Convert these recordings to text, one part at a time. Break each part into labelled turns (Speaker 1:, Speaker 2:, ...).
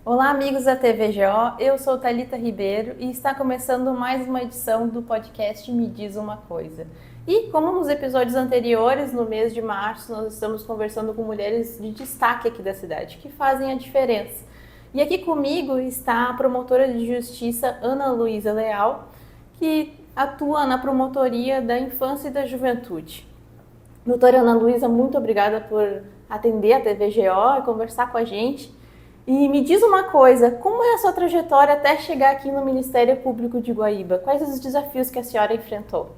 Speaker 1: Olá, amigos da TVGO, eu sou Thalita Ribeiro e está começando mais uma edição do podcast Me Diz Uma Coisa. E como nos episódios anteriores, no mês de março, nós estamos conversando com mulheres de destaque aqui da cidade, que fazem a diferença. E aqui comigo está a promotora de justiça Ana Luísa Leal, que atua na promotoria da infância e da juventude. Doutora Ana Luísa, muito obrigada por atender a TVGO e conversar com a gente. E me diz uma coisa, como é a sua trajetória até chegar aqui no Ministério Público de Guaíba? Quais os desafios que a senhora enfrentou?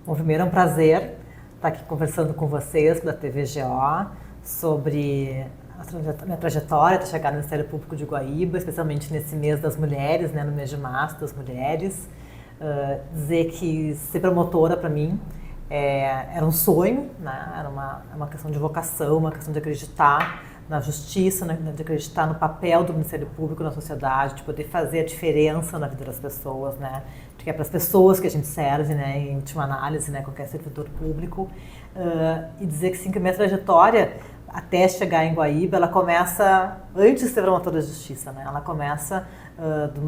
Speaker 2: Bom, primeiro é um prazer estar aqui conversando com vocês da TVGO sobre a minha trajetória até chegar no Ministério Público de Guaíba, especialmente nesse mês das mulheres, no mês de março das mulheres. Dizer que ser promotora para mim era um sonho, era uma questão de vocação, uma questão de acreditar na justiça, de acreditar no papel do Ministério Público na sociedade, de poder fazer a diferença na vida das pessoas, porque é para as pessoas que a gente serve, em última análise, qualquer servidor público, e dizer que sim, que a minha trajetória até chegar em Guaíba, ela começa antes de ser promotora de justiça, ela começa de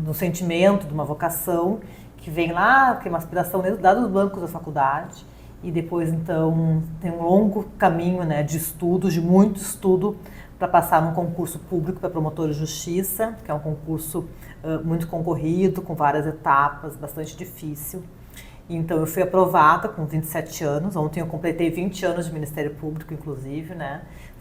Speaker 2: um sentimento, de uma vocação que vem lá, que é uma aspiração lá dos bancos da faculdade. E depois, então, tem um longo caminho de estudo, de muito estudo, para passar num concurso público para promotor de justiça, que é um concurso muito concorrido, com várias etapas, bastante difícil. Então, eu fui aprovada com 27 anos, ontem eu completei 20 anos de Ministério Público, inclusive,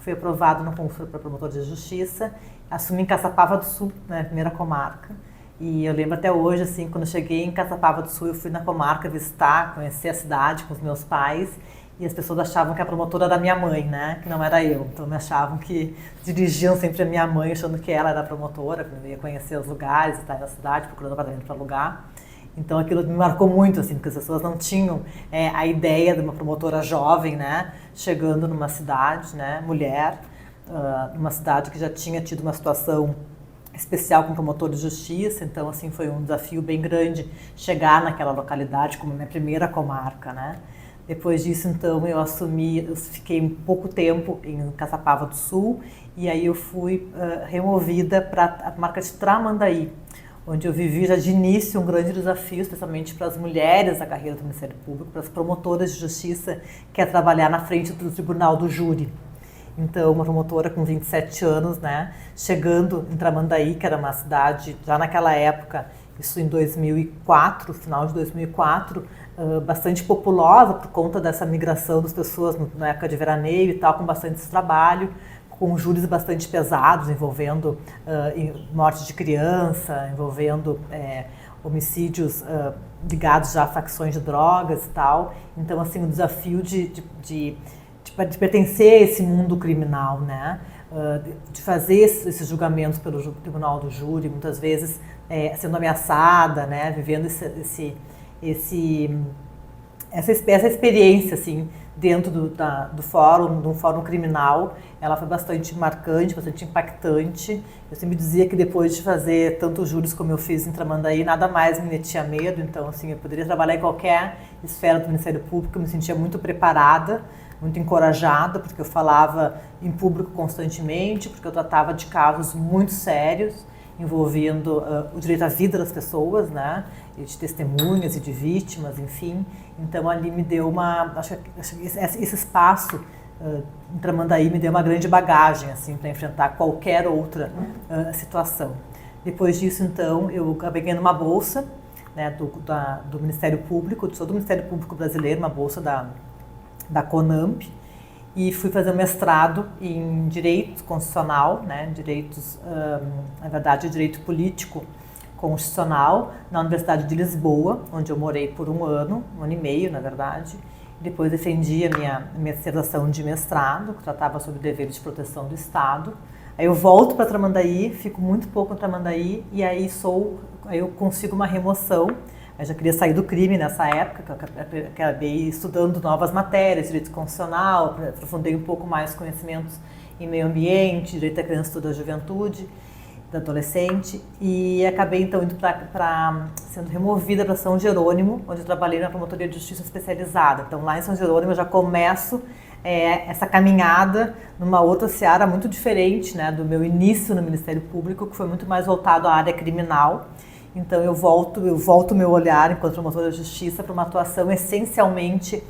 Speaker 2: Fui aprovada no concurso para promotor de justiça, assumi em Caçapava do Sul, primeira comarca. E eu lembro até hoje, assim, quando eu cheguei em Caçapava do Sul, eu fui na comarca visitar, conhecer a cidade com os meus pais, e as pessoas achavam que a promotora era minha mãe, que não era eu. Então, me achavam que dirigiam sempre a minha mãe, achando que ela era a promotora, quando eu ia conhecer os lugares e tal da cidade, procurando apartamento para alugar. Então, aquilo me marcou muito, assim, porque as pessoas não tinham a ideia de uma promotora jovem, chegando numa cidade, mulher, numa cidade que já tinha tido uma situação especial com promotor de justiça, então assim foi um desafio bem grande chegar naquela localidade como minha primeira comarca, Depois disso, então, eu fiquei um pouco tempo em Caçapava do Sul e aí eu fui removida para a comarca de Tramandaí, onde eu vivi já de início um grande desafio, especialmente para as mulheres da carreira do Ministério Público, para as promotoras de justiça, que é trabalhar na frente do Tribunal do Júri. Então, uma promotora com 27 anos, chegando em Tramandaí, que era uma cidade, já naquela época, isso em 2004, final de 2004, bastante populosa por conta dessa migração das pessoas na época de veraneio e tal, com bastante trabalho, com júris bastante pesados, envolvendo morte de criança, envolvendo homicídios ligados já a facções de drogas e tal. Então, assim, o desafio de pertencer a esse mundo criminal, de fazer esses julgamentos pelo Tribunal do Júri, muitas vezes sendo ameaçada, vivendo essa experiência assim, dentro de um fórum criminal. Ela foi bastante marcante, bastante impactante. Eu sempre dizia que depois de fazer tantos júris como eu fiz em Tramandaí, nada mais me metia medo. Então, assim, eu poderia trabalhar em qualquer esfera do Ministério Público, eu me sentia muito preparada, muito encorajada, porque eu falava em público constantemente, porque eu tratava de casos muito sérios, envolvendo o direito à vida das pessoas, e de testemunhas e de vítimas, enfim. Então, ali me deu acho que esse espaço em Tramandaí me deu uma grande bagagem, assim, para enfrentar qualquer outra situação. Depois disso, então, eu acabei ganhando uma bolsa, do Ministério Público, do Ministério Público Brasileiro, uma bolsa da CONAMP, e fui fazer um mestrado em Direito Constitucional, na verdade, Direito Político Constitucional, na Universidade de Lisboa, onde eu morei por um ano e meio, na verdade. Depois defendi a minha dissertação de mestrado, que tratava sobre deveres de proteção do Estado. Aí eu volto para Tramandaí, fico muito pouco em Tramandaí, e aí eu consigo uma remoção. Eu já queria sair do crime nessa época, que eu acabei estudando novas matérias, direito constitucional, aprofundei um pouco mais conhecimentos em meio ambiente, direito da criança e toda a juventude, da adolescente, e acabei então indo sendo removida para São Jerônimo, onde eu trabalhei na promotoria de justiça especializada. Então lá em São Jerônimo eu já começo essa caminhada numa outra seara muito diferente, né, do meu início no Ministério Público, que foi muito mais voltado à área criminal. Então eu volto meu olhar enquanto promotora de justiça para uma atuação essencialmente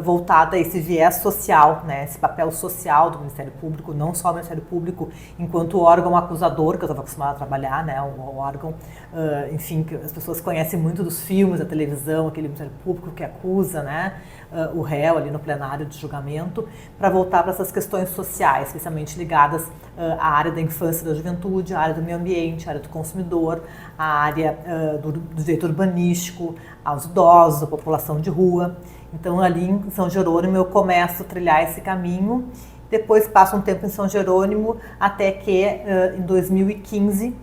Speaker 2: voltada a esse viés social, né, esse papel social do Ministério Público, não só o Ministério Público enquanto órgão acusador, que eu estava acostumada a trabalhar, né, o órgão, enfim, que as pessoas conhecem muito dos filmes, da televisão, aquele Ministério Público que acusa, né, o réu ali no plenário de julgamento, para voltar para essas questões sociais, especialmente ligadas à área da infância e da juventude, à área do meio ambiente, à área do consumidor, à área do direito urbanístico, aos idosos, à população de rua. Então, ali em São Jerônimo, eu começo a trilhar esse caminho. Depois, passo um tempo em São Jerônimo, até que em 2015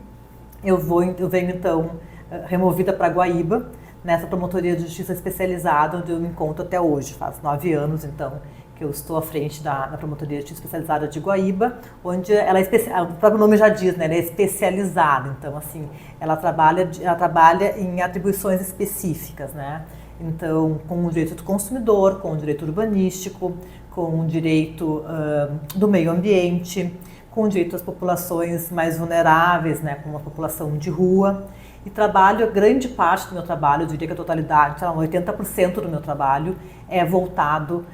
Speaker 2: eu venho, então, removida para Guaíba, nessa promotoria de justiça especializada, onde eu me encontro até hoje. Faz 9 anos, então, que eu estou à frente da promotoria de justiça especializada de Guaíba, onde ela o próprio nome já diz, né, ela é especializada. Então, assim, ela trabalha em atribuições específicas, né? Então, com o direito do consumidor, com o direito urbanístico, com o direito do meio ambiente, com o direito das populações mais vulneráveis, né, como a população de rua. E trabalho, grande parte do meu trabalho, eu diria que a totalidade, 80% do meu trabalho é voltado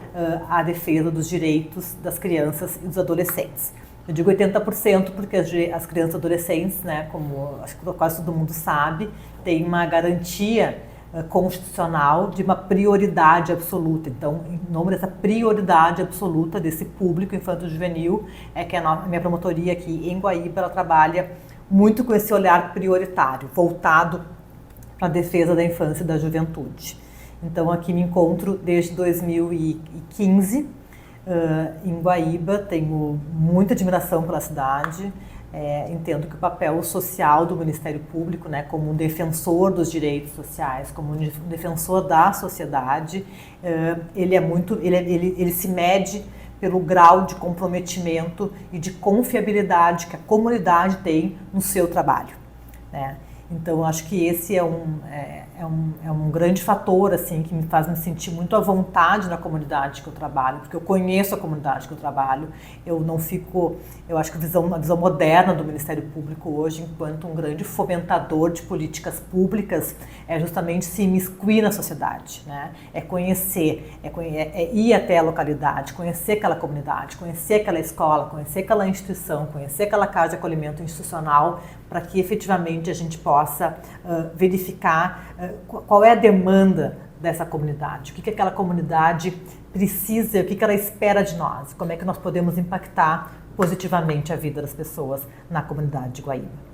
Speaker 2: à defesa dos direitos das crianças e dos adolescentes. Eu digo 80% porque as crianças e adolescentes, né, como acho que quase todo mundo sabe, têm uma garantia constitucional de uma prioridade absoluta. Então, em nome dessa prioridade absoluta desse público infanto-juvenil, é que a minha promotoria aqui em Guaíba, ela trabalha muito com esse olhar prioritário, voltado para a defesa da infância e da juventude. Então, aqui me encontro desde 2015 em Guaíba, tenho muita admiração pela cidade. Entendo que o papel social do Ministério Público, né, como um defensor dos direitos sociais, como um defensor da sociedade, ele se mede pelo grau de comprometimento e de confiabilidade que a comunidade tem no seu trabalho, né? Então, acho que esse é um grande fator, assim, que me faz me sentir muito à vontade na comunidade que eu trabalho, porque eu conheço a comunidade que eu trabalho. Eu acho que a visão moderna do Ministério Público hoje, enquanto um grande fomentador de políticas públicas, é justamente se imiscuir na sociedade, né? É conhecer, é ir até a localidade, conhecer aquela comunidade, conhecer aquela escola, conhecer aquela instituição, conhecer aquela casa de acolhimento institucional, para que efetivamente a gente possa verificar qual é a demanda dessa comunidade, o que aquela comunidade precisa, o que ela espera de nós, como é que nós podemos impactar positivamente a vida das pessoas na comunidade de Guaíba.